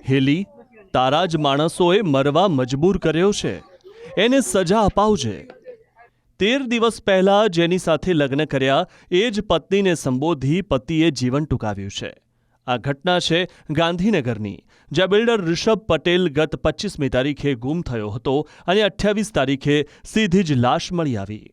હેલી, તારા જ માણસોએ મરવા મજબૂર કર્યો છે, એને સજા અપાવજે. 13 દિવસ પહેલા જેની સાથે લગ્ન કર્યા એ જ પત્નીને સંબોધી પતિએ જીવન ટૂંકાવ્યું છે. આ ઘટના છે ગાંધીનગરની, જ્યાં બિલ્ડર ઋષભ પટેલ ગત 25મી તારીખે ગુમ થયો હતો અને 28 તારીખે સીધી જ લાશ મળી આવી.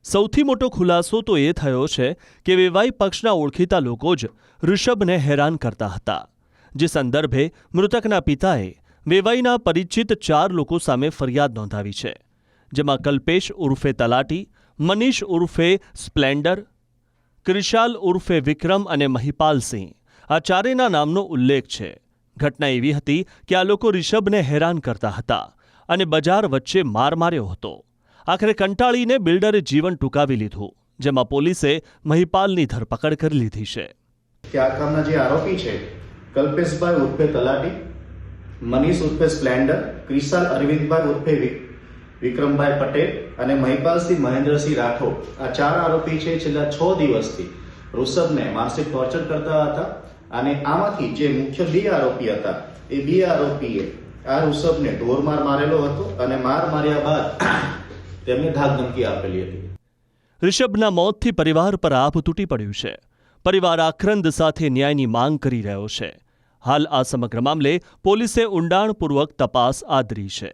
સૌથી મોટો ખુલાસો તો એ થયો છે કે વેવાઈ પક્ષના ઓળખીતા લોકો જ ઋષભને હેરાન કરતા હતા, જે સંદર્ભે મૃતકના પિતાએ વેવાઈના પરિચિત 4 લોકો સામે ફરિયાદ નોંધાવી છે, જેમાં કલ્પેશ ઉર્ફે તલાટી, મનીષ ઉર્ફે સ્પ્લેન્ડર, ક્રિશાલ ઉર્ફે વિક્રમ અને મહિપાલસિંહ, આ ચારેયના નામનો ઉલ્લેખ છે. ઘટના એવી હતી કે આ લોકો રિષભને હેરાન કરતા હતા અને બજાર વચ્ચે માર માર્યો હતો. આખરે કંટાળીને બિલ્ડરે જીવન ટૂંકાવી લીધું, જેમાં પોલીસે મહિપાલની ધરપકડ કરી લીધી છે. કે આ કામના જે આરોપી છે કલ્પેશભાઈ ઉર્ફે તલાટી, મનીષ ઉર્ફે સ્પ્લેન્ડર, ક્રિશાલ અરવિંદભાઈ ઉર્ફે વિક્રમભાઈ પટેલ અને મહિપાલસિંહ મહેન્દ્રસિંહ રાઠોડ, આ 4 આરોપી છે છેલ્લા 6 દિવસથી ઋષભને માનસિક ટોર્ચર કરતા હતા. અને આમાંથી જે મુખ્ય 2 આરોપી હતા એ 2 આરોપીએ આ ઋષભને ઢોરમાર મારેલો હતો અને માર માર્યા બાદ તેમને ધાકધમકી આપેલી હતી. ઋષભના મોતથી પરિવાર પર આભ તૂટી પડ્યું છે. પરિવાર આક્રંદ સાથે ન્યાયની માંગ કરી રહ્યો છે. હાલ આ સમગ્ર મામલે પોલીસે ઊંડાણપૂર્વક તપાસ આદરી છે.